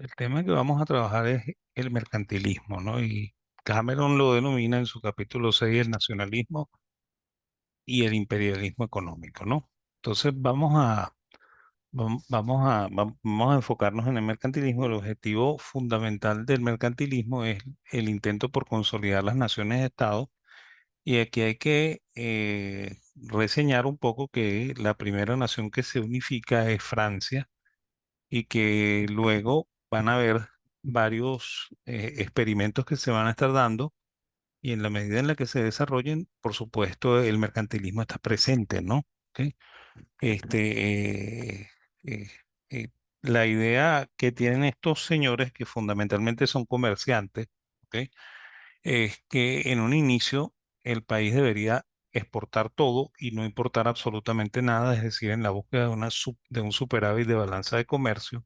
El tema que vamos a trabajar es el mercantilismo, ¿no? Y Cameron lo denomina en su capítulo 6 el nacionalismo y el imperialismo económico, ¿no? Entonces vamos a enfocarnos en el mercantilismo. El objetivo fundamental del mercantilismo es el intento por consolidar las naciones-estado. Y aquí hay que reseñar un poco que la primera nación que se unifica es Francia y que luego van a haber varios experimentos que se van a estar dando y en la medida en la que se desarrollen, por supuesto, el mercantilismo está presente, ¿no? ¿Ok? Este, eh, eh, la idea que tienen estos señores, que fundamentalmente son comerciantes, ¿ok? Es que en un inicio el país debería exportar todo y no importar absolutamente nada, es decir, en la búsqueda de, de un superávit de balanza de comercio.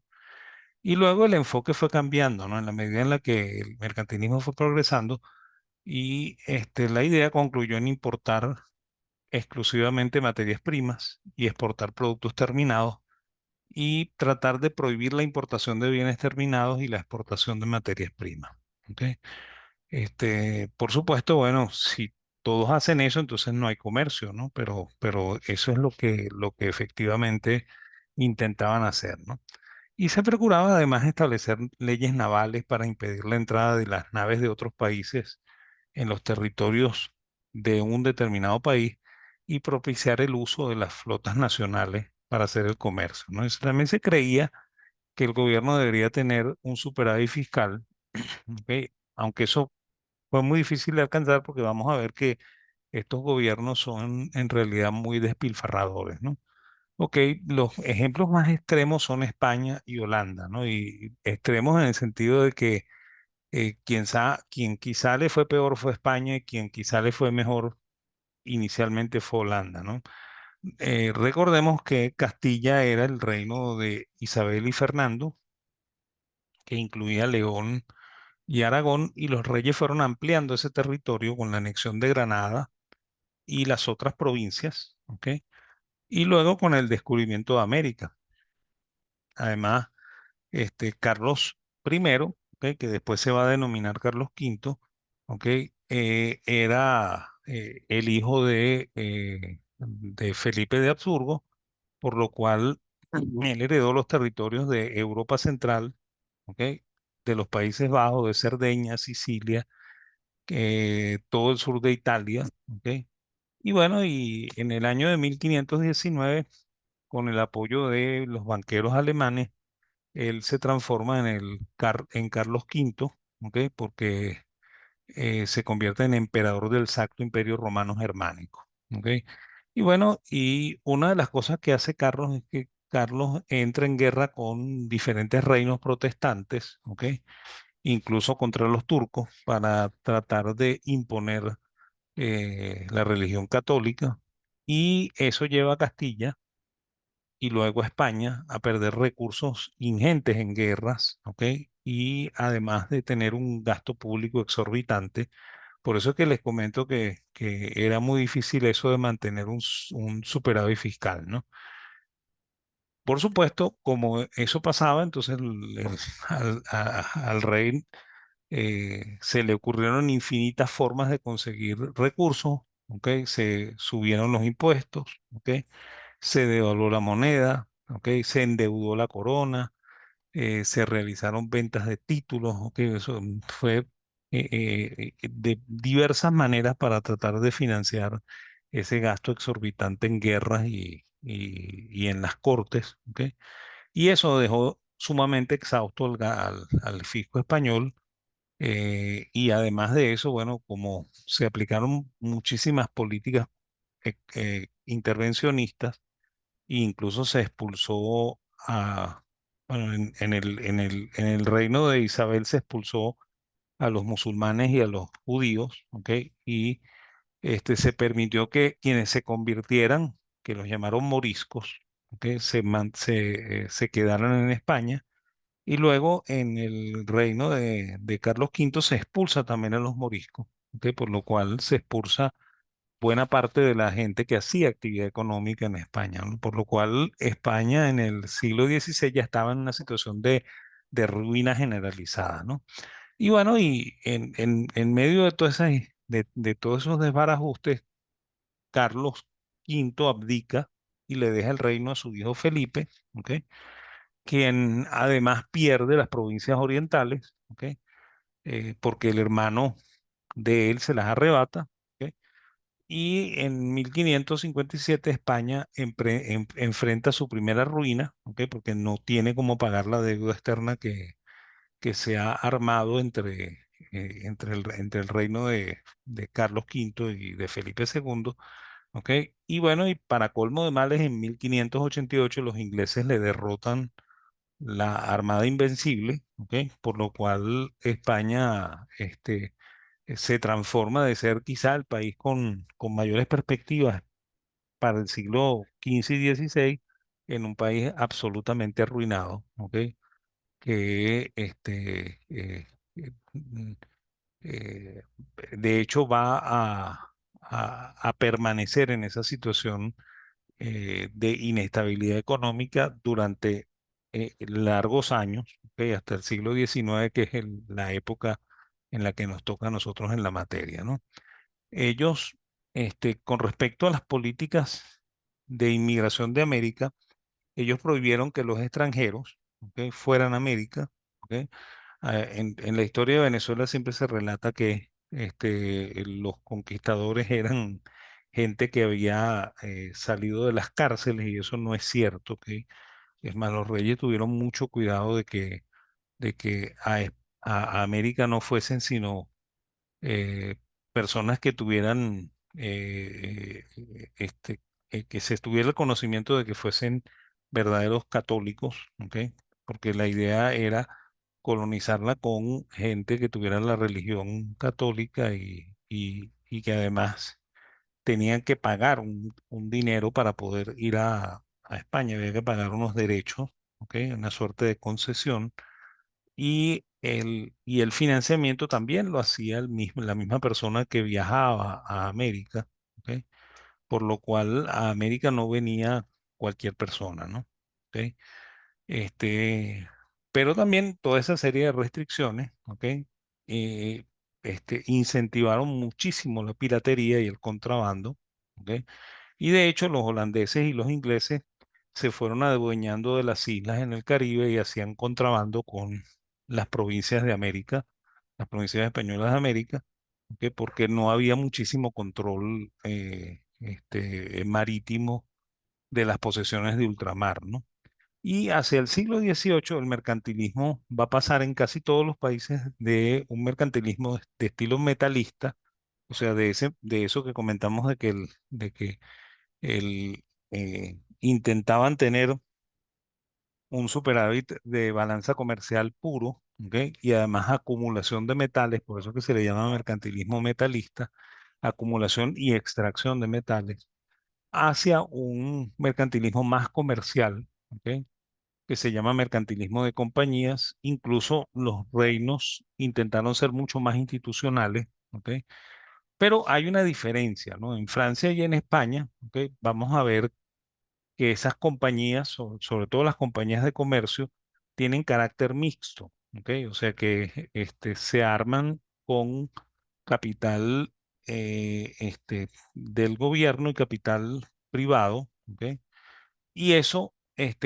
Y luego el enfoque fue cambiando, ¿no? En la medida en la que el mercantilismo fue progresando y la idea concluyó en importar exclusivamente materias primas y exportar productos terminados y tratar de prohibir la importación de bienes terminados y la exportación de materias primas. ¿Ok? Por supuesto, bueno, si todos hacen eso, entonces no hay comercio, ¿no? Pero eso es lo que efectivamente intentaban hacer, ¿no? Y se procuraba además establecer leyes navales para impedir la entrada de las naves de otros países en los territorios de un determinado país y propiciar el uso de las flotas nacionales para hacer el comercio, ¿no? Eso también se creía que el gobierno debería tener un superávit fiscal, ¿ok? Aunque eso fue muy difícil de alcanzar porque vamos a ver que estos gobiernos son en realidad muy despilfarradores, ¿no? Ok, los ejemplos más extremos son España y Holanda, ¿no? Y extremos en el sentido de que quien quizá le fue peor fue España y quien quizá le fue mejor inicialmente fue Holanda, ¿no? Recordemos que Castilla era el reino de Isabel y Fernando, que incluía León y Aragón, y los reyes fueron ampliando ese territorio con la anexión de Granada y las otras provincias, ¿ok? Y luego con el descubrimiento de América. Además, Carlos I, ¿ok? Que después se va a denominar Carlos V, ¿ok? Era el hijo de Felipe de Habsburgo, por lo cual él heredó los territorios de Europa Central, ¿ok? De los Países Bajos, de Cerdeña, Sicilia, todo el sur de Italia, ¿ok? Y bueno, y en el año de 1519, con el apoyo de los banqueros alemanes, él se transforma en Carlos V, ¿ok? Porque se convierte en emperador del Sacro Imperio Romano Germánico, ¿ok? Y bueno, y una de las cosas que hace Carlos es que Carlos entra en guerra con diferentes reinos protestantes, ¿ok? Incluso contra los turcos, para tratar de imponer la religión católica. Y eso lleva a Castilla y luego a España a perder recursos ingentes en guerras, ¿ok? Y además de tener un gasto público exorbitante. Por eso es que les comento que era muy difícil eso de mantener un superávit fiscal, ¿no? Por supuesto, como eso pasaba, entonces al rey se le ocurrieron infinitas formas de conseguir recursos, ¿ok? Se subieron los impuestos, ¿ok? Se devaluó la moneda, ¿ok? Se endeudó la corona, se realizaron ventas de títulos, ¿ok? Eso fue de diversas maneras para tratar de financiar ese gasto exorbitante en guerras y en las cortes, ¿ok? Y eso dejó sumamente exhausto al fisco español. Y además de eso, bueno, como se aplicaron muchísimas políticas intervencionistas, e incluso se expulsó bueno, en el reino de Isabel se expulsó a los musulmanes y a los judíos, ¿ok? Y se permitió que quienes se convirtieran, que los llamaron moriscos, ¿ok? Se quedaran en España. Y luego en el reino de Carlos V se expulsa también a los moriscos, ¿ok? Por lo cual se expulsa buena parte de la gente que hacía actividad económica en España, ¿no? Por lo cual España en el siglo XVI ya estaba en una situación de de ruina generalizada, ¿no? Y bueno, y en medio de todas esas, de todos esos desbarajustes, Carlos V abdica y le deja el reino a su hijo Felipe, ¿ok? Quien además pierde las provincias orientales, ¿ok? Porque el hermano de él se las arrebata, ¿ok? Y en 1557 España enfrenta su primera ruina, ¿ok? Porque no tiene cómo pagar la deuda externa que se ha armado entre el reino de Carlos V y de Felipe II, ¿ok? Y bueno, y para colmo de males, en 1588 los ingleses le derrotan la Armada Invencible, ¿ok? Por lo cual España se transforma de ser quizá el país con mayores perspectivas para el siglo XV y XVI en un país absolutamente arruinado, ¿ok? Que eh, de hecho va a permanecer en esa situación de inestabilidad económica durante largos años, ¿ok? Hasta el siglo XIX, que es la época en la que nos toca a nosotros en la materia, ¿no? Ellos, con respecto a las políticas de inmigración de América, ellos prohibieron que los extranjeros, ¿ok? Fueran a América, ¿ok? En la historia de Venezuela siempre se relata que los conquistadores eran gente que había salido de las cárceles y eso no es cierto, ¿ok? Es más, los reyes tuvieron mucho cuidado de que a América no fuesen sino eh, personas que tuvieran, que se tuviera el conocimiento de que fuesen verdaderos católicos, ¿ok? Porque la idea era colonizarla con gente que tuviera la religión católica y que además tenían que pagar un dinero para poder ir a España, había que pagar unos derechos, ¿ok? Una suerte de concesión y el financiamiento también lo hacía la misma persona que viajaba a América, ¿ok? Por lo cual a América no venía cualquier persona, ¿no? ¿Ok? Este, pero también toda esa serie de restricciones, ¿ok? Eh, incentivaron muchísimo la piratería y el contrabando, ¿ok? Y de hecho los holandeses y los ingleses se fueron adueñando de las islas en el Caribe y hacían contrabando con las provincias de América, las provincias españolas de América, ¿ok? Porque no había muchísimo control marítimo de las posesiones de ultramar, ¿no? Y hacia el siglo XVIII el mercantilismo va a pasar en casi todos los países de un mercantilismo de estilo metalista, o sea, de eso que comentamos de que intentaban tener un superávit de balanza comercial puro, ¿ok? Y además acumulación de metales, por eso que se le llama mercantilismo metalista, acumulación y extracción de metales, hacia un mercantilismo más comercial, ¿ok? Que se llama mercantilismo de compañías. Incluso los reinos intentaron ser mucho más institucionales, ¿ok? Pero hay una diferencia, ¿no? En Francia y en España, ¿ok? Vamos a ver que esas compañías, sobre todo las compañías de comercio, tienen carácter mixto, ¿ok? O sea que se arman con capital del gobierno y capital privado, ¿ok? Y eso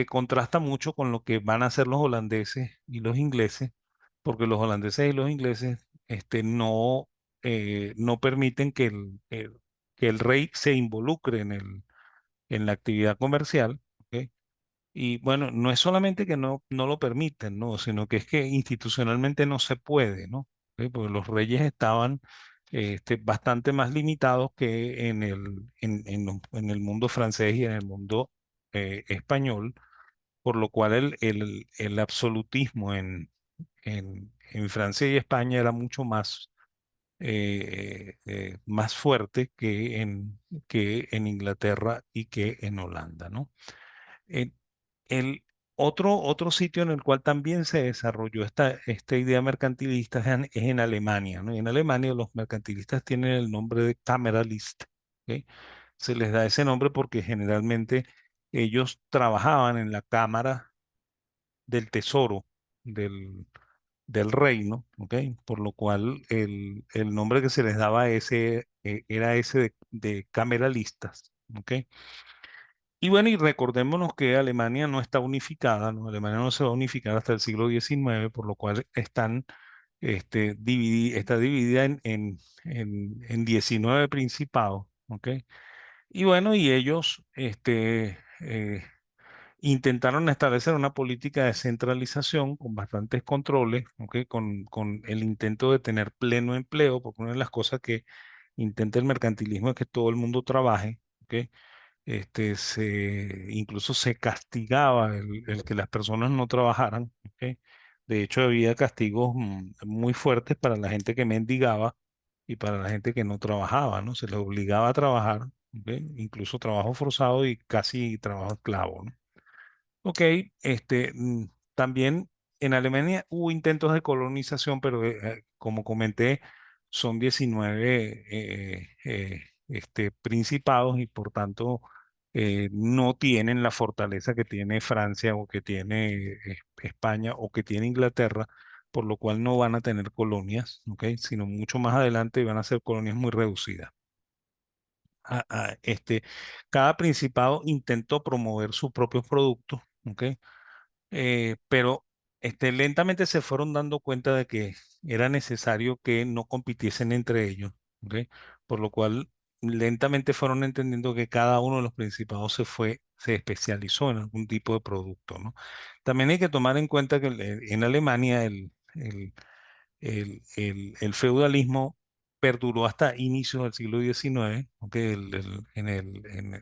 contrasta mucho con lo que van a hacer los holandeses y los ingleses, porque los holandeses y los ingleses no permiten que el rey se involucre en la actividad comercial, ¿ok? Y bueno, no es solamente que no lo permiten, ¿no? Sino que es que institucionalmente no se puede, ¿no? ¿Ok? Porque los reyes estaban bastante más limitados que en el mundo francés y en el mundo español, por lo cual el absolutismo en Francia y España era mucho más fuerte que en Inglaterra y que en Holanda, ¿no? Eh, el otro sitio en el cual también se desarrolló esta idea mercantilista es en Alemania, ¿no? Y en Alemania los mercantilistas tienen el nombre de Kameralist, ¿ok? Se les da ese nombre porque generalmente ellos trabajaban en la Cámara del Tesoro, del reino, ¿ok? Por lo cual el nombre que se les daba ese, era ese de cameralistas, ¿ok? Y bueno, y recordémonos que Alemania no está unificada, ¿no? Alemania no se va a unificar hasta el siglo XIX, por lo cual está dividida en 19 principados, ¿ok? Y bueno, y ellos intentaron establecer una política de centralización con bastantes controles, ¿ok? Con el intento de tener pleno empleo, porque una de las cosas que intenta el mercantilismo es que todo el mundo trabaje, ¿ok? Incluso se castigaba el que las personas no trabajaran, ¿ok? De hecho, había castigos muy fuertes para la gente que mendigaba y para la gente que no trabajaba, ¿no? Se les obligaba a trabajar, ¿ok? Incluso trabajo forzado y casi trabajo esclavo, ¿no? Ok, también en Alemania hubo intentos de colonización, pero como comenté, son 19 principados y por tanto no tienen la fortaleza que tiene Francia o que tiene España o que tiene Inglaterra, por lo cual no van a tener colonias, ok, sino mucho más adelante van a ser colonias muy reducidas. Ah, ah, cada principado intentó promover sus propios productos, ¿ok? Pero lentamente se fueron dando cuenta de que era necesario que no compitiesen entre ellos, ¿ok? Por lo cual lentamente fueron entendiendo que cada uno de los principados se especializó en algún tipo de producto, ¿no? También hay que tomar en cuenta que en Alemania el feudalismo perduró hasta inicios del siglo XIX, ¿ok? En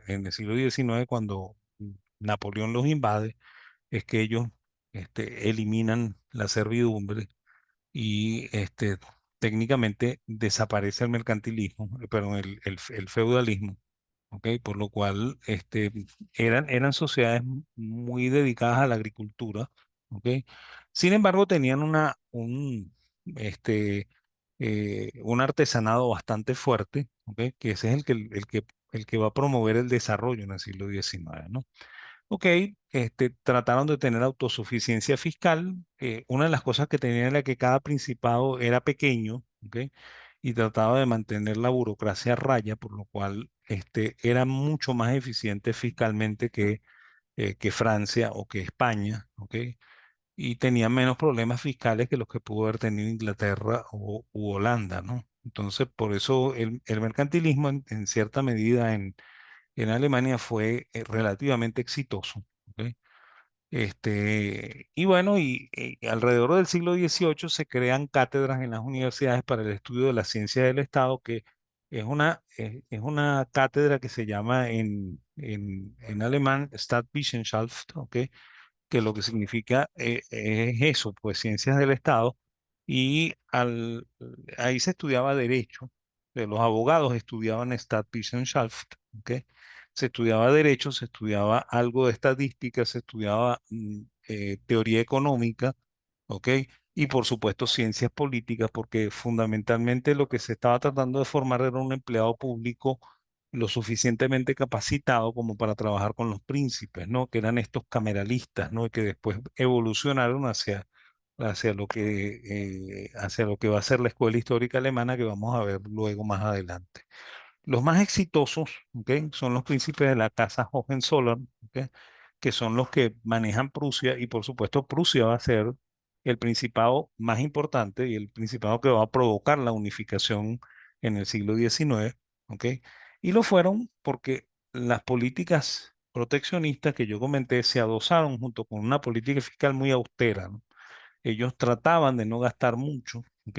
el siglo XIX, cuando Napoleón los invade, es que ellos eliminan la servidumbre y técnicamente desaparece el mercantilismo, perdón, el feudalismo, ¿ok? Por lo cual eran sociedades muy dedicadas a la agricultura, ¿ok? Sin embargo, tenían un artesanado bastante fuerte, ¿ok? Que ese es el que va a promover el desarrollo en el siglo XIX, ¿no? Ok, trataron de tener autosuficiencia fiscal. Una de las cosas que tenían era que cada principado era pequeño, ¿ok? Y trataba de mantener la burocracia a raya, por lo cual era mucho más eficiente fiscalmente que Francia o que España, ¿ok? Y tenía menos problemas fiscales que los que pudo haber tenido Inglaterra u Holanda, ¿no? Entonces, por eso el mercantilismo, en cierta medida, en Alemania fue relativamente exitoso. ¿Ok? Y bueno, y alrededor del siglo XVIII se crean cátedras en las universidades para el estudio de la ciencia del Estado, que es una cátedra que se llama en alemán Staatswissenschaft, ¿ok? Que lo que significa es eso, pues ciencias del Estado, y ahí se estudiaba derecho, los abogados estudiaban Staatswissenschaft, ¿ok? Se estudiaba derecho, se estudiaba algo de estadística, se estudiaba teoría económica, ¿ok? Y por supuesto ciencias políticas, porque fundamentalmente lo que se estaba tratando de formar era un empleado público lo suficientemente capacitado como para trabajar con los príncipes, ¿no? Que eran estos cameralistas, ¿no? Y que después evolucionaron hacia lo que va a ser la escuela histórica alemana que vamos a ver luego más adelante. Los más exitosos, ¿ok? Son los príncipes de la casa Hohenzollern, ¿ok? Que son los que manejan Prusia y por supuesto Prusia va a ser el principado más importante y el principado que va a provocar la unificación en el siglo XIX, ¿ok? Y lo fueron porque las políticas proteccionistas que yo comenté se adosaron junto con una política fiscal muy austera, ¿no? Ellos trataban de no gastar mucho, ¿ok?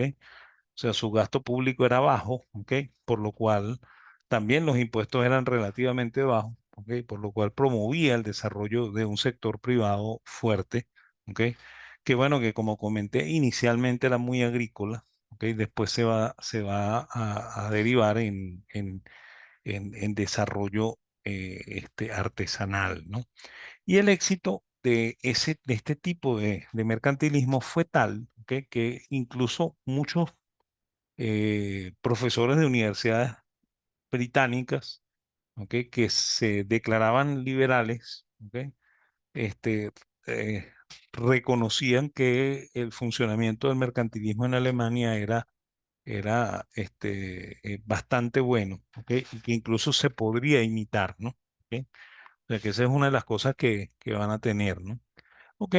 O sea, su gasto público era bajo, ¿ok? Por lo cual también los impuestos eran relativamente bajos, ¿ok? Por lo cual promovía el desarrollo de un sector privado fuerte, ¿ok? Que bueno, que como comenté, inicialmente era muy agrícola, ¿ok? Después se va a derivar en desarrollo artesanal, ¿no? Y el éxito de este tipo de mercantilismo fue tal, ¿ok? Que incluso muchos profesores de universidades británicas, ¿ok? Que se declaraban liberales, ¿ok? este, reconocían que el funcionamiento del mercantilismo en Alemania era bastante bueno, ¿ok? Y que incluso se podría imitar, ¿no? ¿Ok? O sea que esa es una de las cosas que van a tener, ¿no? Ok,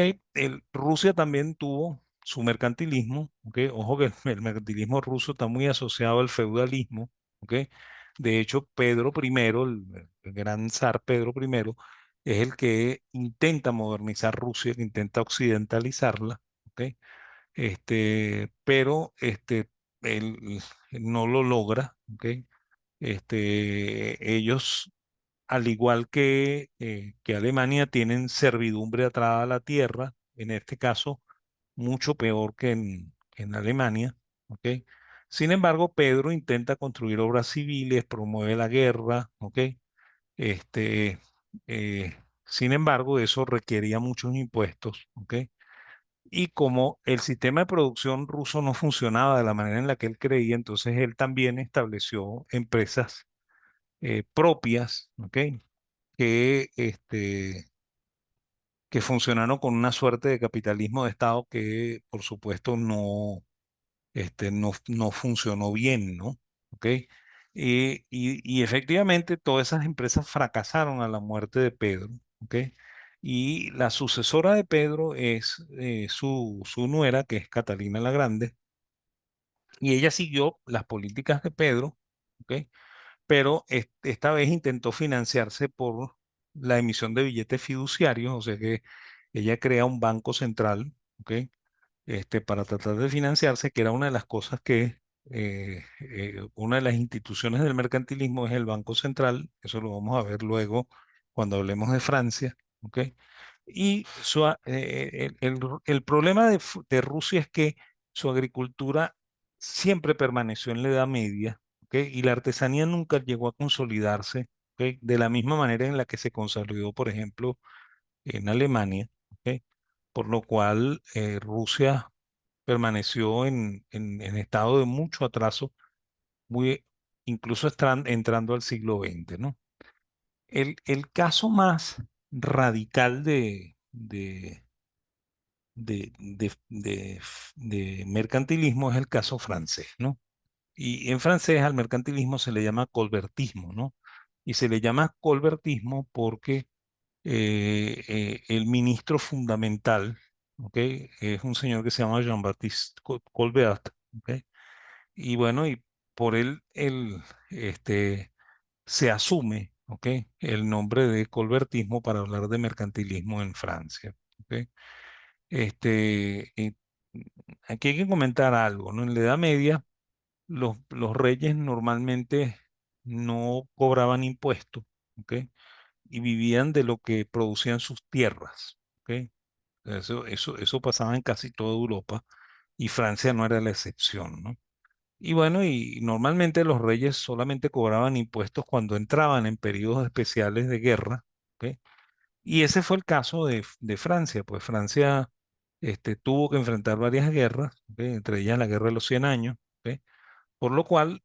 Rusia también tuvo su mercantilismo, ok. Ojo que el mercantilismo ruso está muy asociado al feudalismo, ok. De hecho, Pedro I, el gran zar Pedro I, es el que intenta modernizar Rusia, que intenta occidentalizarla, ok. Pero él no lo logra, ok. Ellos al igual que Alemania, tienen servidumbre atrás a la tierra, en este caso, mucho peor que en Alemania, ¿ok? Sin embargo, Pedro intenta construir obras civiles, promueve la guerra, ¿ok? Este, Sin embargo, eso requería muchos impuestos, ¿ok? Y como el sistema de producción ruso no funcionaba de la manera en la que él creía, entonces él también estableció empresas propias, ¿ok? Que funcionaron con una suerte de capitalismo de Estado que, por supuesto, no funcionó bien, ¿no? ¿Ok? Y efectivamente todas esas empresas fracasaron a la muerte de Pedro, ¿ok? Y la sucesora de Pedro es su nuera, que es Catalina la Grande, y ella siguió las políticas de Pedro, ¿ok? Pero esta vez intentó financiarse por la emisión de billetes fiduciarios, o sea que ella crea un banco central, ¿ok? Para tratar de financiarse, que era una de las cosas una de las instituciones del mercantilismo es el Banco Central, eso lo vamos a ver luego cuando hablemos de Francia, ¿ok? Y el problema de Rusia es que su agricultura siempre permaneció en la Edad Media, ¿ok? Y la artesanía nunca llegó a consolidarse, ¿ok? De la misma manera en la que se consolidó, por ejemplo, en Alemania, ¿ok? Por lo cual Rusia permaneció en estado de mucho atraso, muy, incluso entrando al siglo XX, ¿no? El caso más radical de mercantilismo es el caso francés, ¿no? Y en francés al mercantilismo se le llama colbertismo, ¿no? Y se le llama colbertismo porque el ministro fundamental, ¿ok? Es un señor que se llama Jean-Baptiste Colbert, ¿ok? Y bueno, y por él se asume, ¿ok? El nombre de colbertismo para hablar de mercantilismo en Francia, ¿ok? Y aquí hay que comentar algo, ¿no? En la Edad Media, los reyes normalmente no cobraban impuestos, ¿ok? Y vivían de lo que producían sus tierras, ¿ok? Eso pasaba en casi toda Europa y Francia no era la excepción, ¿no? Y bueno, y normalmente los reyes solamente cobraban impuestos cuando entraban en periodos especiales de guerra, ¿ok? Y ese fue el caso de Francia, pues Francia tuvo que enfrentar varias guerras, ¿ok? Entre ellas la Guerra de los 100 años, ¿ok? Por lo cual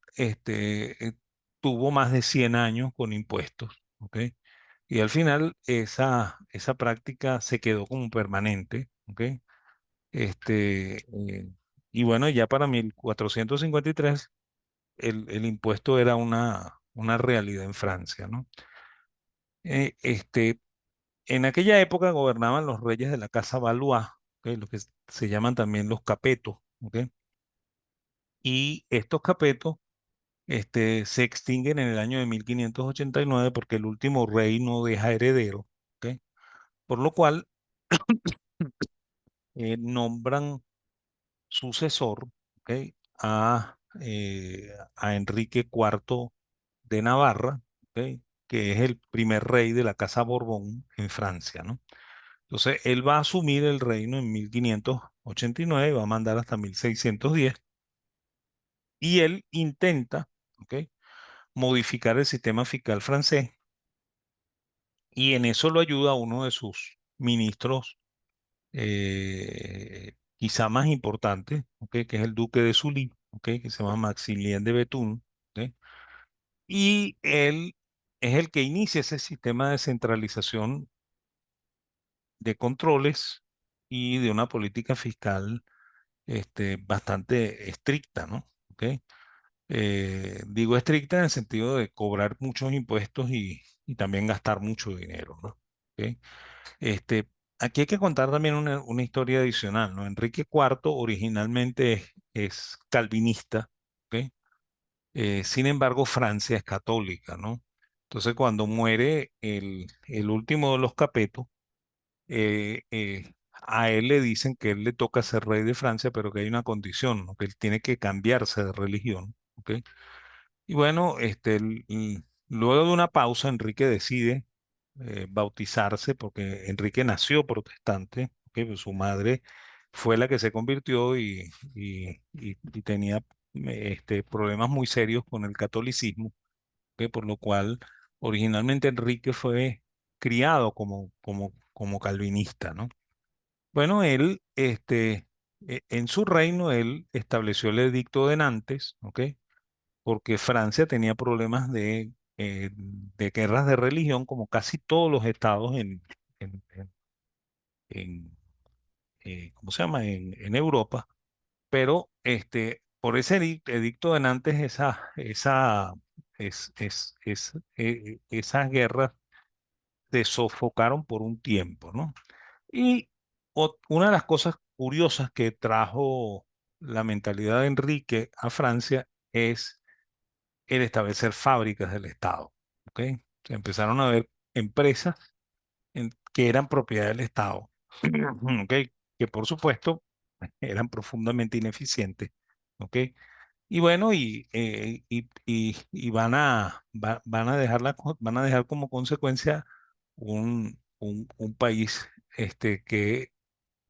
tuvo más de 100 años con impuestos, ¿ok? Y al final esa práctica se quedó como permanente, ¿ok? Este, eh, y bueno, ya para 1453 el impuesto era una realidad en Francia, ¿no? En aquella época gobernaban los reyes de la casa Valois, ¿ok? Lo que se llaman también los capetos, ¿ok? Y estos capetos se extinguen en el año de 1589 porque el último rey no deja heredero, ¿ok? Por lo cual nombran sucesor, ¿ok? A Enrique IV de Navarra, ¿ok? Que es el primer rey de la Casa Borbón en Francia, ¿no? Entonces, él va a asumir el reino en 1589, va a mandar hasta 1610, y él intenta, ¿ok? Modificar el sistema fiscal francés, y en eso lo ayuda uno de sus ministros, quizá más importante, ¿ok? Que es el duque de Sully, ¿ok? Que se llama Maximilien de Bethune, ¿ok? Y él es el que inicia ese sistema de centralización de controles, y de una política fiscal bastante estricta, ¿no? ¿Ok? Digo estricta en el sentido de cobrar muchos impuestos y también gastar mucho dinero, ¿no? ¿Ok? Este, aquí hay que contar también una historia adicional, ¿no? Enrique IV originalmente es calvinista, ¿ok? Sin embargo, Francia es católica, ¿no? Entonces, cuando muere el último de los Capetos, a él le dicen que él le toca ser rey de Francia, pero que hay una condición, ¿no? Que él tiene que cambiarse de religión, ¿ok? Y bueno, luego de una pausa, Enrique decide bautizarse porque Enrique nació protestante, ¿ok? Pues su madre fue la que se convirtió y tenía problemas muy serios con el catolicismo, ¿ok? Por lo cual originalmente Enrique fue criado como calvinista, ¿no? Bueno, él, en su reino, él estableció el edicto de Nantes, ¿ok? Porque Francia tenía problemas de guerras de religión, como casi todos los estados en, en- en, ¿cómo se llama? En Europa, pero por ese edicto de Nantes, esas guerras se sofocaron por un tiempo, ¿no? Y una de las cosas curiosas que trajo la mentalidad de Enrique a Francia es el establecer fábricas del Estado. ¿Ok? Se empezaron a ver empresas que eran propiedad del Estado, ¿ok? Que por supuesto eran profundamente ineficientes. ¿Ok? Y bueno, y van a van a dejar como consecuencia un país que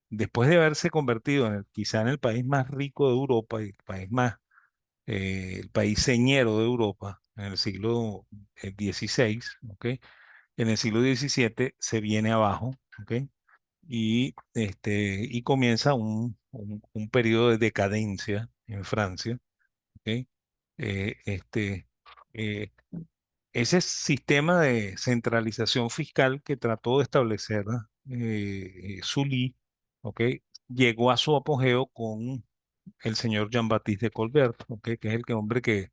después de haberse convertido quizá en el país más rico de Europa y el país señero de Europa en el siglo XVI, ¿ok? En el siglo XVII se viene abajo, ¿ok? Y comienza un periodo de decadencia en Francia, ¿ok? Eh, este, eh, Ese sistema de centralización fiscal que trató de establecer Sully, ¿ok? Llegó a su apogeo con el señor Jean-Baptiste de Colbert, ¿ok? Que es hombre que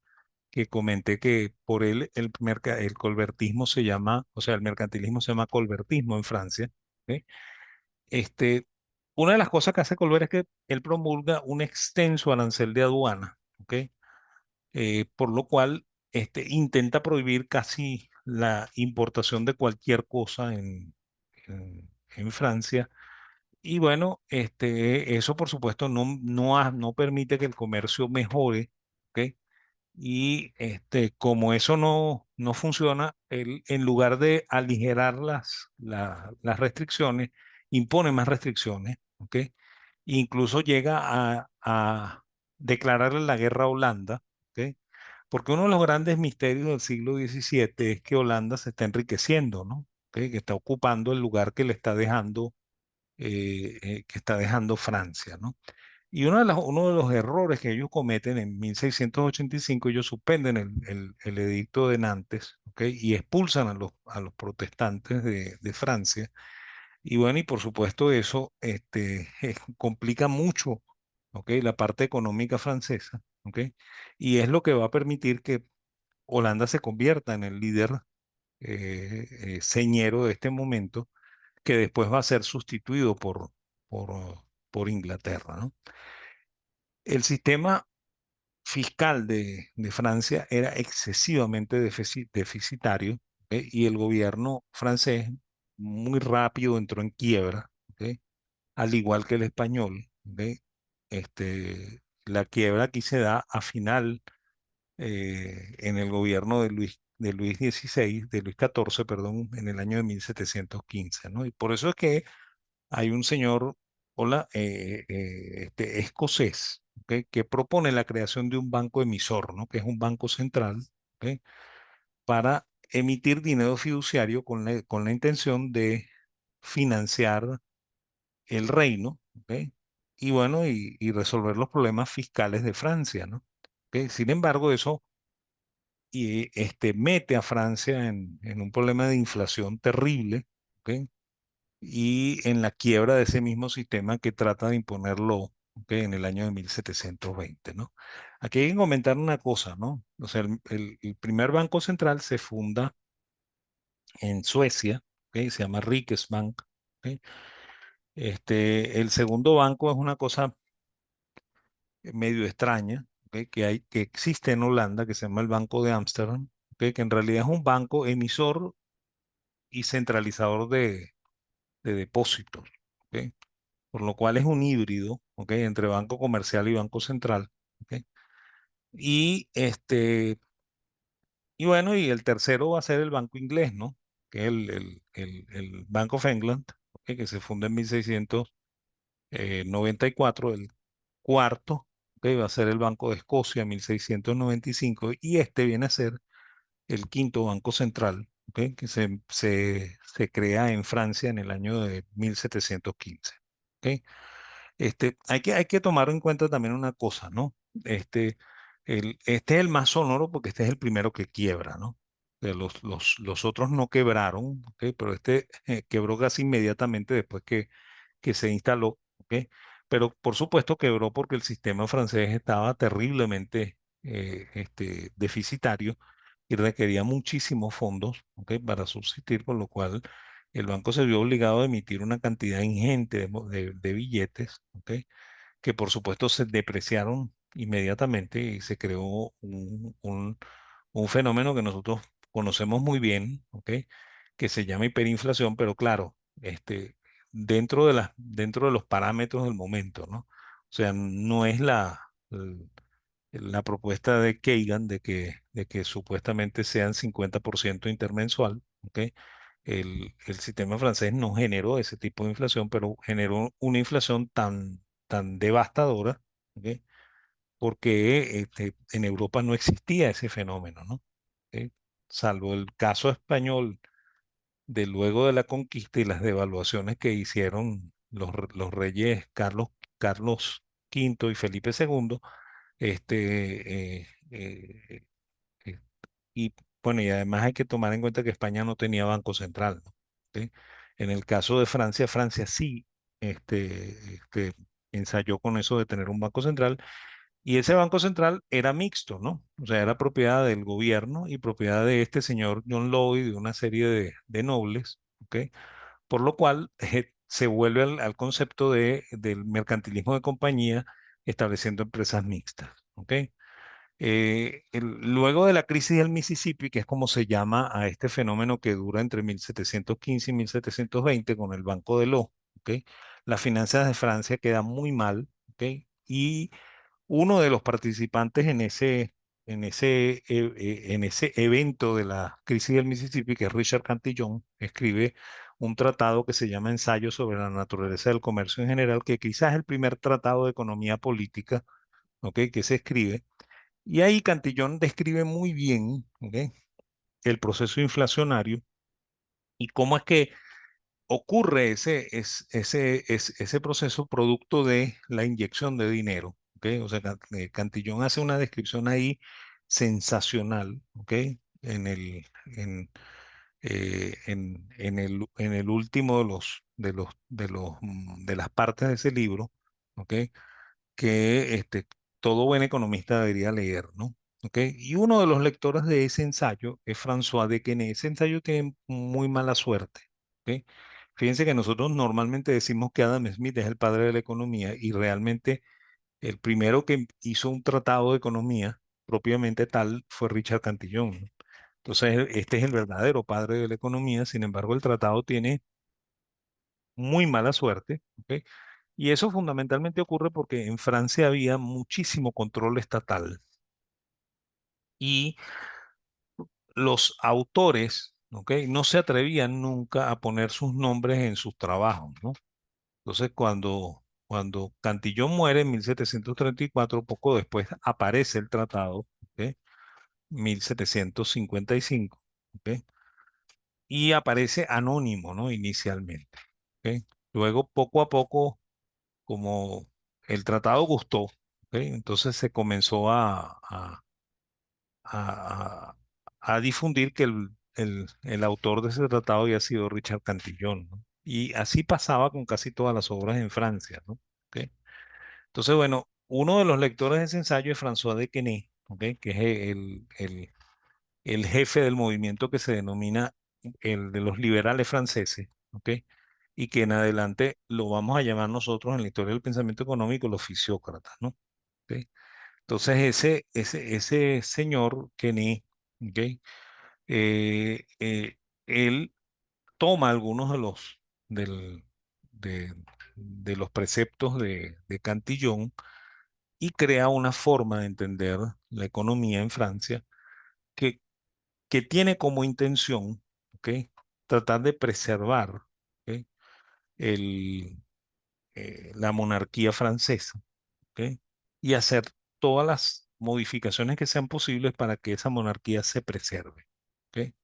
comenté que por él el colbertismo se llama, o sea, el mercantilismo se llama colbertismo en Francia. ¿Ok? Este, una de las cosas que hace Colbert es que él promulga un extenso arancel de aduana, ¿ok? Por lo cual intenta prohibir casi la importación de cualquier cosa en Francia. Y bueno, eso por supuesto no permite que el comercio mejore, ¿ok? Y como eso no funciona, él en lugar de aligerar las restricciones, impone más restricciones, ¿ok? Incluso llega a declararle la guerra a Holanda, ¿ok? Porque uno de los grandes misterios del siglo XVII es que Holanda se está enriqueciendo, ¿no? ¿Ok? Que está ocupando el lugar que está dejando Francia, ¿no? Y uno de los errores que ellos cometen en 1685, ellos suspenden el edicto de Nantes, ¿ok? Y expulsan a los protestantes de Francia. Y bueno, y por supuesto eso complica mucho, ¿ok? La parte económica francesa, ¿ok? Y es lo que va a permitir que Holanda se convierta en el líder señero de este momento, que después va a ser sustituido por, por Inglaterra, ¿no? El sistema fiscal de Francia era excesivamente deficitario, ¿ok? Y el gobierno francés muy rápido entró en quiebra, ¿ok? Al igual que el español, ¿ok? La quiebra aquí se da a final en el gobierno de Luis XVI, de Luis XIV, perdón, en el año de 1715, ¿no? Y por eso es que hay un señor, hola, escocés, ¿ok? Que propone la creación de un banco emisor, ¿no? Que es un banco central, ¿ok? Para emitir dinero fiduciario con la intención de financiar el reino, ¿ok? Y bueno, y resolver los problemas fiscales de Francia, ¿no? ¿Ok? Sin embargo, eso mete a Francia en un problema de inflación terrible, ¿ok? y en la quiebra de ese mismo sistema que trata de imponerlo, ¿ok? En el año de 1720, ¿no? Aquí hay que comentar una cosa, ¿no? O sea, el primer banco central se funda en Suecia, ¿ok? Se llama Riksbank, ¿ok? El segundo banco es una cosa medio extraña, ¿ok? Que existe en Holanda, que se llama el Banco de Ámsterdam, ¿ok? Que en realidad es un banco emisor y centralizador de depósitos, ¿ok? Por lo cual es un híbrido, ¿ok? Entre banco comercial y banco central, ¿ok? Y y bueno, y el tercero va a ser el banco inglés, ¿no? Que es el Bank of England, ¿ok? Que se funda en 1694. El cuarto, ¿ok? Va a ser el Banco de Escocia en 1695, y este viene a ser el quinto banco central, ¿ok? Que se crea en Francia en el año de 1715, ¿ok? Hay que tomar en cuenta también una cosa, ¿no? Este, este es el más sonoro porque este es el primero que quiebra, ¿no? Los otros no quebraron, ¿ok? Pero este quebró casi inmediatamente después que se instaló, ¿ok? Pero por supuesto quebró porque el sistema francés estaba terriblemente deficitario y requería muchísimos fondos, ¿ok? Para subsistir, por lo cual el banco se vio obligado a emitir una cantidad ingente de billetes, ¿ok? Que por supuesto se depreciaron inmediatamente y se creó un fenómeno que nosotros conocemos muy bien, ¿ok? Que se llama hiperinflación, pero claro, dentro de los parámetros del momento, ¿no? O sea, no es la propuesta de Kagan de que supuestamente sean 50% intermensual, ¿ok? El sistema francés no generó ese tipo de inflación, pero generó una inflación tan devastadora, ¿ok? Porque en Europa no existía ese fenómeno, ¿no? ¿Ok? Salvo el caso español de luego de la conquista y las devaluaciones que hicieron los reyes Carlos V y Felipe II, eh, y bueno, y además hay que tomar en cuenta que España no tenía banco central, ¿no? ¿Ok? En el caso de Francia, Francia sí ensayó con eso de tener un banco central, y ese banco central era mixto, ¿no? O sea, era propiedad del gobierno y propiedad de este señor John Law y de una serie de nobles, ¿ok? Por lo cual se vuelve al concepto del mercantilismo de compañía estableciendo empresas mixtas, ¿ok? Luego de la crisis del Mississippi, que es como se llama a este fenómeno que dura entre 1715 y 1720 con el Banco de Ló, ¿ok? Las finanzas de Francia quedan muy mal, ¿ok? Y uno de los participantes en ese evento de la crisis del Mississippi, que es Richard Cantillon, escribe un tratado que se llama Ensayo sobre la naturaleza del comercio en general, que quizás es el primer tratado de economía política, ¿ok? Que se escribe. Y ahí Cantillón describe muy bien, ¿ok? El proceso inflacionario y cómo es que ocurre ese proceso producto de la inyección de dinero, ¿ok? O sea, Cantillón hace una descripción ahí sensacional, ¿ok? En el, en, en el último de las partes de ese libro, ¿ok? Que todo buen economista debería leer, ¿no? ¿Ok? Y uno de los lectores de ese ensayo es François de Quesnay. Ese ensayo tiene muy mala suerte, ¿ok? Fíjense que nosotros normalmente decimos que Adam Smith es el padre de la economía, y realmente el primero que hizo un tratado de economía propiamente tal fue Richard Cantillon, ¿no? Entonces, este es el verdadero padre de la economía. Sin embargo, el tratado tiene muy mala suerte, ¿ok? Y eso fundamentalmente ocurre porque en Francia había muchísimo control estatal, y los autores, ¿ok? No se atrevían nunca a poner sus nombres en sus trabajos, ¿no? Entonces, cuando Cantillón muere en 1734, poco después aparece el tratado, ¿ok? 1755, ¿ok? Y aparece anónimo, ¿no? Inicialmente, ¿ok? Luego, poco a poco, como el tratado gustó, ¿ok? Entonces se comenzó a, a difundir que el autor de ese tratado había sido Richard Cantillon, ¿no? Y así pasaba con casi todas las obras en Francia, ¿no? ¿Ok? Entonces, bueno, uno de los lectores de ese ensayo es François de Quesnay, ¿ok? Que es el jefe del movimiento que se denomina el de los liberales franceses, ¿ok? Y que en adelante lo vamos a llamar nosotros en la historia del pensamiento económico los fisiócratas, ¿no? ¿Ok? Entonces ese señor Quesnay, ¿ok? Eh, eh, él toma algunos del- de, de los preceptos de Cantillon y crea una forma de entender la economía en Francia que, que tiene como intención, ¿ok? Tratar de preservar, ¿ok? el, la monarquía francesa, ¿ok? Y hacer todas las modificaciones que sean posibles para que esa monarquía se preserve, ¿ok?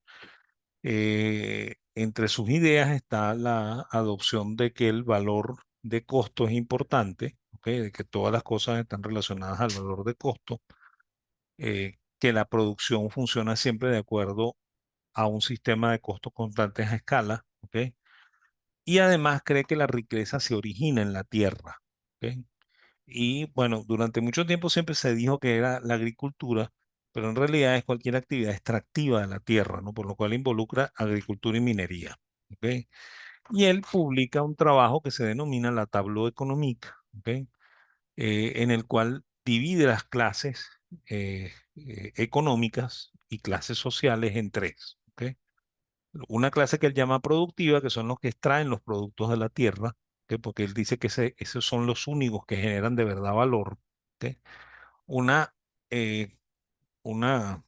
Entre sus ideas está la adopción de que el valor de costo es importante, ¿ok? De que todas las cosas están relacionadas al valor de costo, que la producción funciona siempre de acuerdo a un sistema de costos constantes a escala, ¿ok? Y además cree que la riqueza se origina en la tierra, ¿ok? Y bueno, durante mucho tiempo siempre se dijo que era la agricultura, pero en realidad es cualquier actividad extractiva de la tierra, ¿no? Por lo cual involucra agricultura y minería, ¿ok? Y él publica un trabajo que se denomina la Tableau économique, ¿ok? En el cual divide las clases económicas y clases sociales en tres, ¿ok? Una clase que él llama productiva, que son los que extraen los productos de la tierra, ¿ok? Porque él dice que esos son los únicos que generan de verdad valor, ¿ok? Una, eh, una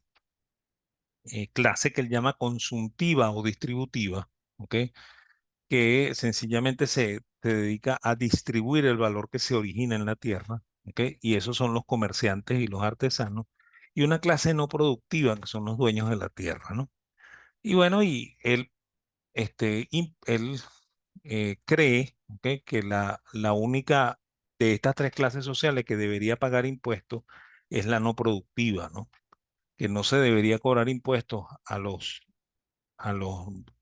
clase que él llama consumtiva o distributiva, ¿ok? Que sencillamente se dedica a distribuir el valor que se origina en la tierra, ¿ok? Y esos son los comerciantes y los artesanos. Y una clase no productiva, que son los dueños de la tierra, ¿no? Y bueno, y él cree, ¿ok? Que la única de estas tres clases sociales que debería pagar impuestos es la no productiva, ¿no? Que no se debería cobrar impuestos a los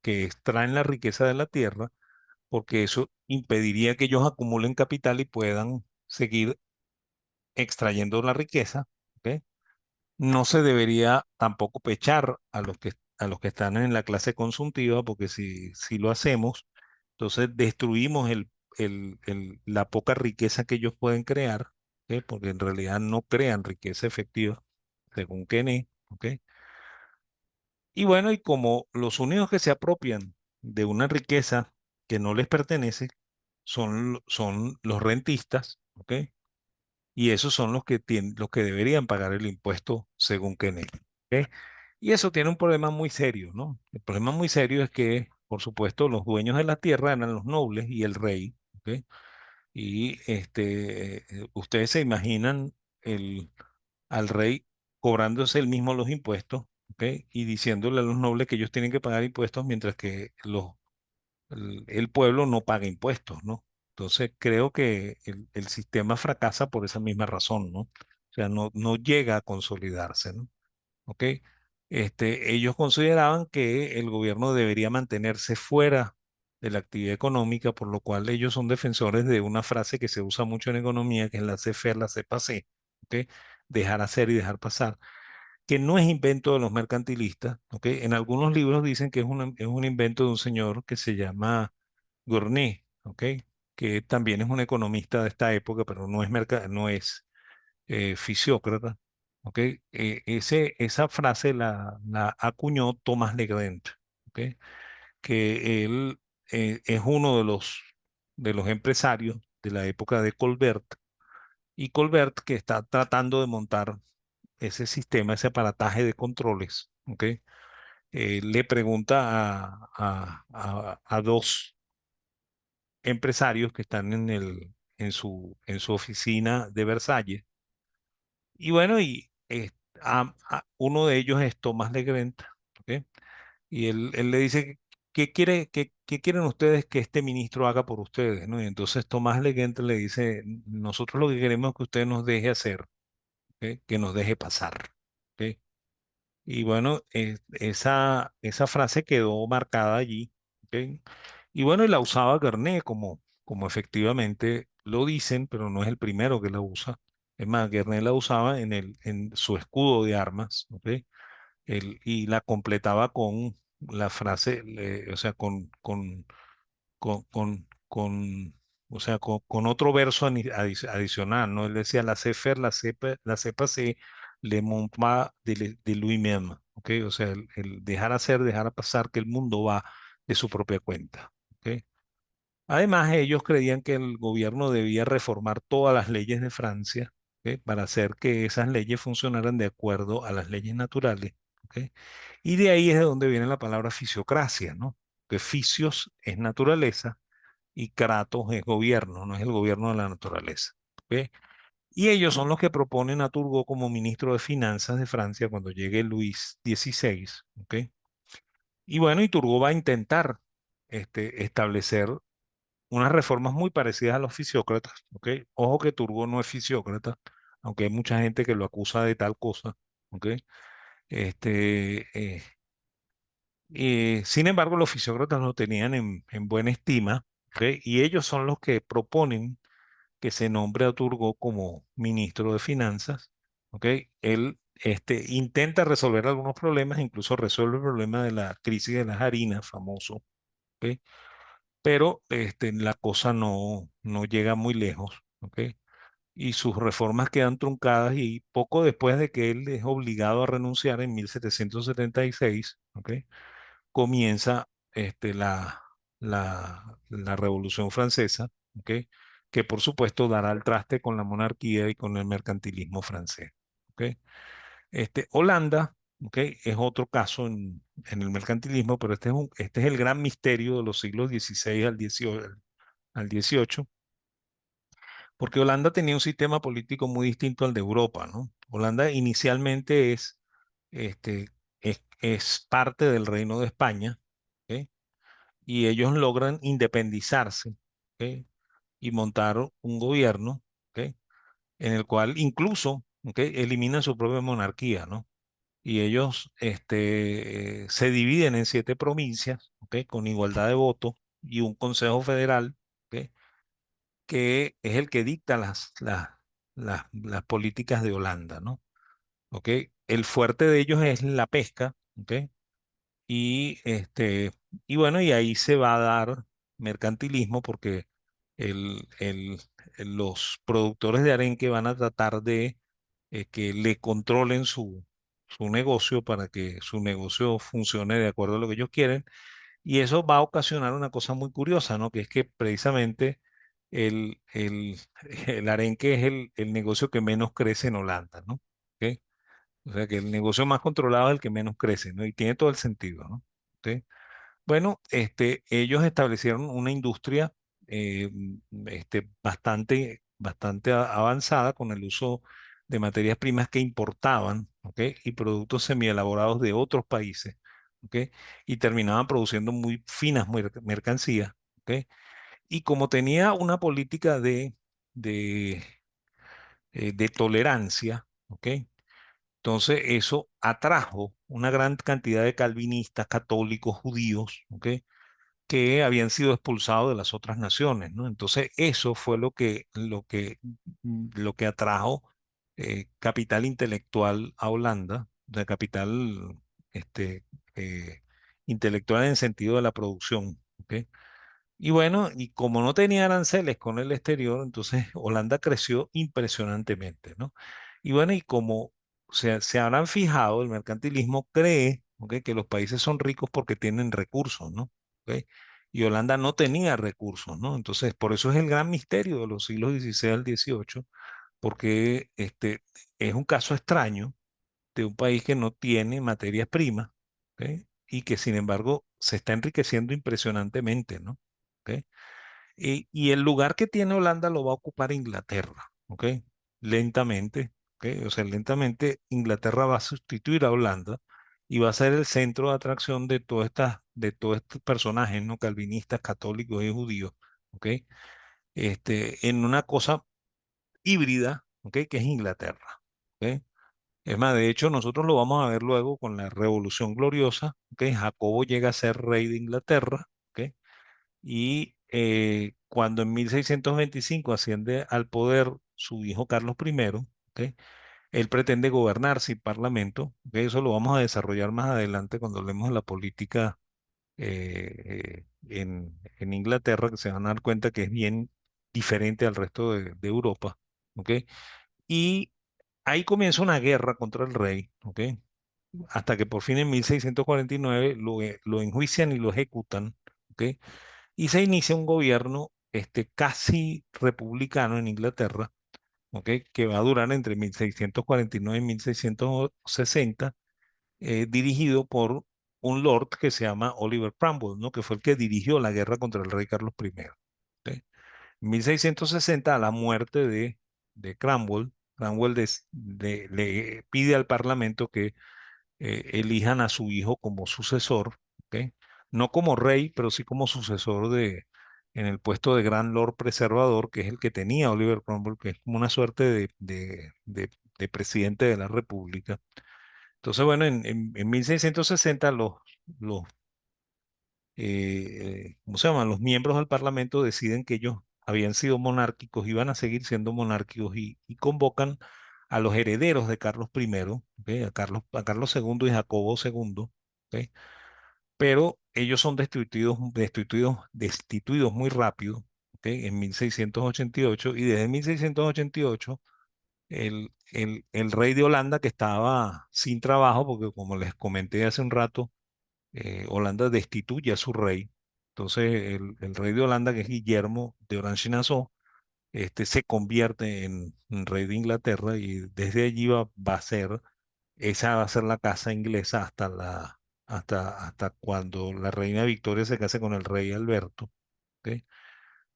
que extraen la riqueza de la tierra, porque eso impediría que ellos acumulen capital y puedan seguir extrayendo la riqueza, ¿ok? No se debería tampoco pechar a los que están en la clase consultiva, porque si lo hacemos, entonces destruimos la poca riqueza que ellos pueden crear, ¿ok? Porque en realidad no crean riqueza efectiva, según Kennedy, ¿ok? Y bueno, y como los únicos que se apropian de una riqueza que no les pertenece son los rentistas, ¿ok? Y esos son los que los que deberían pagar el impuesto según Kennedy. ¿Ok? Y eso tiene un problema muy serio, ¿no? El problema muy serio es que, por supuesto, los dueños de la tierra eran los nobles y el rey. ¿Ok? Y ustedes se imaginan el, al rey cobrándose él mismo los impuestos, ¿ok? Y diciéndole a los nobles que ellos tienen que pagar impuestos mientras que el pueblo no paga impuestos, ¿no? Entonces creo que el sistema fracasa por esa misma razón, ¿no? O sea, no llega a consolidarse, ¿no? ¿Ok? Ellos consideraban que el gobierno debería mantenerse fuera de la actividad económica, por lo cual ellos son defensores de una frase que se usa mucho en economía, que es la laissez-faire, laissez-passer, ¿ok? Dejar hacer y dejar pasar, que no es invento de los mercantilistas, ¿ok? En algunos libros dicen que es un invento de un señor que se llama Gournay, ¿ok? Que también es un economista de esta época, pero no es fisiócrata, ¿ok? Esa frase la acuñó Thomas Legrand, ¿ok? Que él es uno de los empresarios de la época de Colbert, y Colbert que está tratando de montar ese sistema, ese aparataje de controles, ¿ok? Le pregunta a dos empresarios que están en su oficina de Versalles. Y bueno, uno de ellos es Tomás Legrand, ¿ok? Y él le dice, qué quieren ustedes que este ministro haga por ustedes, ¿no? Y entonces Tomás Legrand le dice, nosotros lo que queremos es que usted nos deje hacer, ¿ok? Que nos deje pasar, ¿ok? Y bueno, esa frase quedó marcada allí, ¿ok? Y bueno, y la usaba Garnet como efectivamente lo dicen, pero no es el primero que la usa. Es más, Garnet la usaba en su escudo de armas, ¿ok? Y la completaba con la frase, o sea, o sea, con otro verso adicional, ¿no? Él decía, la cepa c'est le monde pas de lui-même, ¿ok? O sea, el dejar hacer, dejar pasar, que el mundo va de su propia cuenta, ¿ok? Además, ellos creían que el gobierno debía reformar todas las leyes de Francia, ¿ok? Para hacer que esas leyes funcionaran de acuerdo a las leyes naturales, ¿ok? Y de ahí es de donde viene la palabra fisiocracia, ¿no? Que fisios es naturaleza y Kratos es gobierno, no es el gobierno de la naturaleza, ¿ok? Y ellos son los que proponen a Turgot como ministro de Finanzas de Francia cuando llegue Luis XVI, ¿ok? Y bueno, y Turgot va a intentar establecer unas reformas muy parecidas a los fisiócratas, ¿ok? Ojo que Turgot no es fisiócrata, aunque hay mucha gente que lo acusa de tal cosa, ¿ok? Este, eh, Sin embargo, los fisiócratas lo tenían en buena estima, ¿ok? Y ellos son los que proponen que se nombre a Turgot como ministro de Finanzas, ¿ok? Él intenta resolver algunos problemas, incluso resuelve el problema de la crisis de las harinas, famoso, ¿ok? Pero la cosa no llega muy lejos, ¿ok? Y sus reformas quedan truncadas y poco después de que él es obligado a renunciar en 1776, ¿ok? Comienza la Revolución Francesa, ¿ok? Que por supuesto dará al traste con la monarquía y con el mercantilismo francés, ¿ok? Holanda, ¿ok? Es otro caso en el mercantilismo, pero este es el gran misterio de los siglos XVI al XVIII, porque Holanda tenía un sistema político muy distinto al de Europa, ¿no? Holanda inicialmente este, es parte del Reino de España, ¿ok? Y ellos logran independizarse, ¿ok? Y montar un gobierno, ¿ok? En el cual incluso, ¿ok? Eliminan su propia monarquía, ¿no? Y ellos se dividen en 7 provincias, ¿ok? Con igualdad de voto y un consejo federal, ¿ok? Que es el que dicta las políticas de Holanda, ¿no? ¿Ok? El fuerte de ellos es la pesca, ¿ok? Y, y bueno, y ahí se va a dar mercantilismo porque el, el- los productores de arenque van a tratar de que le controlen su negocio para que su negocio funcione de acuerdo a lo que ellos quieren. Y eso va a ocasionar una cosa muy curiosa, ¿no? Que es que precisamente el, el, el arenque es el negocio que menos crece en Holanda, ¿no? ¿Ok? O sea que el negocio más controlado es el que menos crece, ¿no? Y tiene todo el sentido, ¿no? ¿Ok? Bueno, ellos establecieron una industria bastante avanzada con el uso de materias primas que importaban, ¿ok? Y productos semielaborados de otros países, ¿ok? Y terminaban produciendo muy finas mercancías, ¿ok? Y como tenía una política de, de tolerancia, ¿ok? Entonces eso atrajo una gran cantidad de calvinistas, católicos, judíos, ¿ok? Que habían sido expulsados de las otras naciones, ¿no? Entonces, eso fue lo que atrajo capital intelectual a Holanda, de capital este, eh, intelectual en el sentido de la producción, ¿ok? Y bueno, y como no tenía aranceles con el exterior, entonces Holanda creció impresionantemente, ¿no? Y bueno, y como se habrán fijado, el mercantilismo cree, ¿ok? Que los países son ricos porque tienen recursos, ¿no? ¿Ok? Y Holanda no tenía recursos, ¿no? Entonces, por eso es el gran misterio de los siglos XVI al XVIII, porque es un caso extraño de un país que no tiene materias primas, ¿ok? Y que sin embargo se está enriqueciendo impresionantemente, ¿no? ¿Ok? Y el lugar que tiene Holanda lo va a ocupar Inglaterra, ¿ok? Lentamente, ¿ok? O sea, lentamente Inglaterra va a sustituir a Holanda y va a ser el centro de atracción de todos estos personajes, ¿no? Calvinistas, católicos y judíos, ¿ok? En una cosa híbrida, ¿ok? Que es Inglaterra, ¿ok? Es más, de hecho, nosotros lo vamos a ver luego con la Revolución Gloriosa, ¿ok? Jacobo llega a ser rey de Inglaterra, ¿ok? Y cuando en 1625 asciende al poder su hijo Carlos I, ¿ok? Él pretende gobernar sin parlamento, ¿ok? Eso lo vamos a desarrollar más adelante cuando hablemos de la política en Inglaterra, que se van a dar cuenta que es bien diferente al resto de Europa, ¿ok? Y ahí comienza una guerra contra el rey, ¿ok? Hasta que por fin en 1649 lo enjuician y lo ejecutan, ¿ok? Y se inicia un gobierno casi republicano en Inglaterra, ¿ok? Que va a durar entre 1649 y 1660, dirigido por un lord que se llama Oliver Cromwell, ¿no? Que fue el que dirigió la guerra contra el rey Carlos I. ¿Ok? En 1660, a la muerte de Cromwell, Cromwell le pide al Parlamento que elijan a su hijo como sucesor, ¿ok? No como rey, pero sí como sucesor en el puesto de Gran Lord Preservador, que es el que tenía Oliver Cromwell, que es como una suerte de presidente de la República. Entonces, bueno, en 1660 los ¿cómo se llaman? Los miembros del Parlamento deciden que ellos habían sido monárquicos, iban a seguir siendo monárquicos y convocan a los herederos de Carlos I, ¿ok? A Carlos II y Jacobo II, ¿ok? Pero ellos son destituidos muy rápido, ¿ok? En 1688 y desde 1688 el rey de Holanda que estaba sin trabajo, porque como les comenté hace un rato, Holanda destituye a su rey. Entonces, el rey de Holanda, que es Guillermo de Orange-Nassau, se convierte en rey de Inglaterra y desde allí esa va a ser la casa inglesa hasta cuando la reina Victoria se case con el rey Alberto, ¿ok?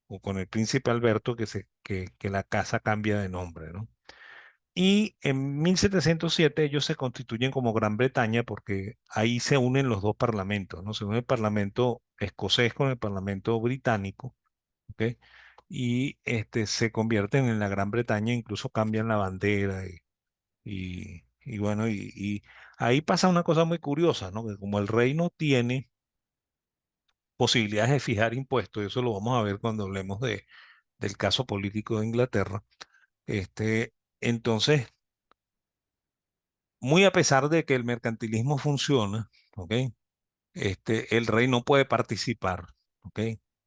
O con el príncipe Alberto, que la casa cambia de nombre, ¿no? Y en 1707 ellos se constituyen como Gran Bretaña porque ahí se unen los dos parlamentos, ¿no? Se une el parlamento escocés con el parlamento británico, ¿ok? Y se convierten en la Gran Bretaña, incluso cambian la bandera y bueno, y ahí pasa una cosa muy curiosa, ¿no? Que como el rey no tiene posibilidades de fijar impuestos, y eso lo vamos a ver cuando hablemos del caso político de Inglaterra, entonces muy a pesar de que el mercantilismo funciona, ¿ok? El rey no puede participar, ¿ok?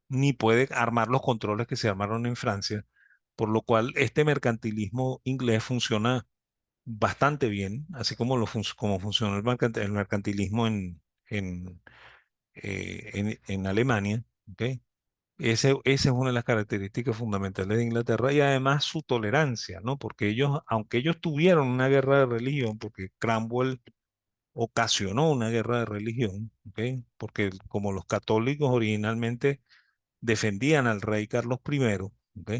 Ni puede armar los controles que se armaron en Francia, por lo cual este mercantilismo inglés funciona bastante bien, así como funcionó el mercantilismo en Alemania, ¿ok? Esa es una de las características fundamentales de Inglaterra y además su tolerancia, ¿no? Porque ellos, aunque ellos tuvieron una guerra de religión, porque Cromwell ocasionó una guerra de religión, ¿ok? Porque como los católicos originalmente defendían al rey Carlos I, ¿ok?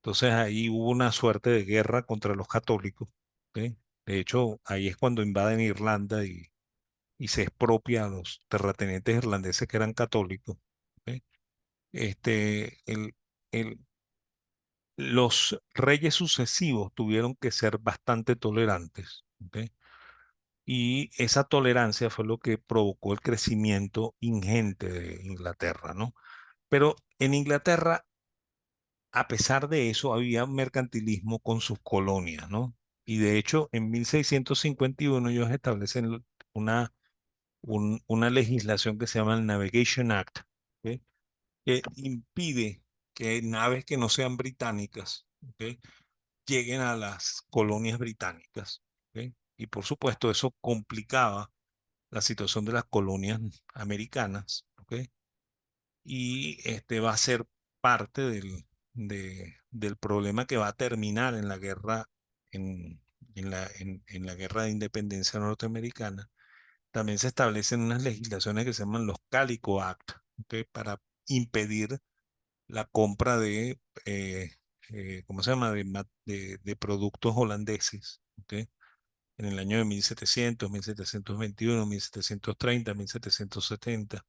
Entonces ahí hubo una suerte de guerra contra los católicos, ¿ok? De hecho, ahí es cuando invaden Irlanda y se expropia a los terratenientes irlandeses que eran católicos, ¿ok? Este, el, el- los reyes sucesivos tuvieron que ser bastante tolerantes, ¿ok? Y esa tolerancia fue lo que provocó el crecimiento ingente de Inglaterra, ¿no? Pero en Inglaterra, a pesar de eso, había mercantilismo con sus colonias, ¿no? Y de hecho, en 1651 ellos establecen una legislación que se llama el Navigation Act, ¿ok? Que impide que naves que no sean británicas, ¿ok? Lleguen a las colonias británicas, ¿ok? Y por supuesto, eso complicaba la situación de las colonias americanas, ¿ok? Y va a ser parte del problema que va a terminar en la guerra, en la guerra de independencia norteamericana. También se establecen unas legislaciones que se llaman los Calico Act, ¿ok? Para impedir la compra ¿cómo se llama? De productos holandeses, ¿ok? En el año de 1700, 1721, 1730, 1770,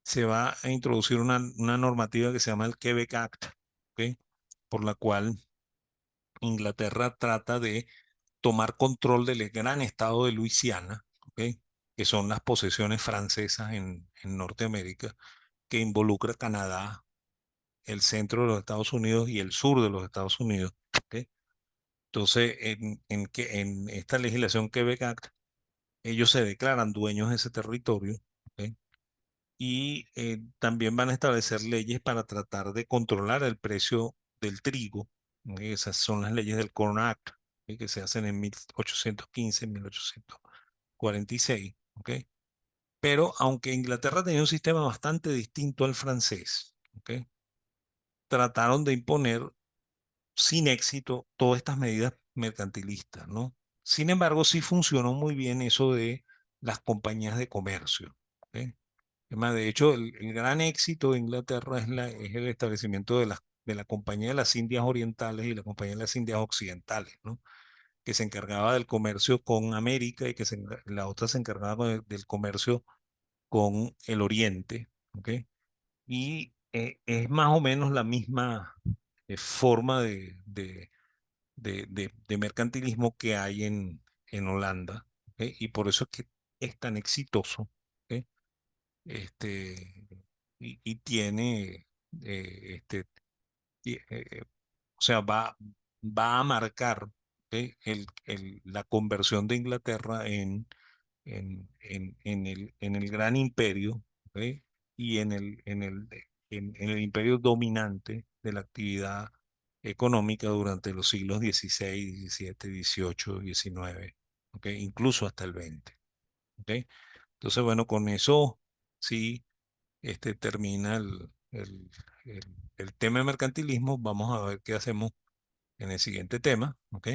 se va a introducir una normativa que se llama el Quebec Act, ¿ok? Por la cual Inglaterra trata de tomar control del gran estado de Luisiana, ¿ok? Que son las posesiones francesas en Norteamérica, que involucra Canadá, el centro de los Estados Unidos y el sur de los Estados Unidos. ¿Ok? Entonces, en esta legislación Quebec Act, ellos se declaran dueños de ese territorio. ¿Ok? Y también van a establecer leyes para tratar de controlar el precio del trigo. ¿Ok? Esas son las leyes del Corn Act, ¿ok? Que se hacen en 1815, 1846. ¿Ok? Pero aunque Inglaterra tenía un sistema bastante distinto al francés, ¿ok? Trataron de imponer sin éxito todas estas medidas mercantilistas, ¿no? Sin embargo, sí funcionó muy bien eso de las compañías de comercio. ¿Ok? Es más, de hecho, el gran éxito de Inglaterra es el establecimiento de la Compañía de las Indias Orientales y la Compañía de las Indias Occidentales, ¿no? Que se encargaba del comercio con América y que la otra se encargaba del comercio con el Oriente. ¿Ok? Y es más o menos la misma forma de mercantilismo que hay en Holanda. ¿Ok? Y por eso es que es tan exitoso. ¿Ok? Este, y tiene, y, o sea, va a marcar, ¿ok? La conversión de Inglaterra en el gran imperio, ¿ok? Y en el imperio dominante de la actividad económica durante los siglos XVI, XVII, XVIII, XIX, ¿ok? Incluso hasta el XX. ¿Ok? Entonces, bueno, con eso sí termina el tema de mercantilismo. Vamos a ver qué hacemos en el siguiente tema. ¿Ok?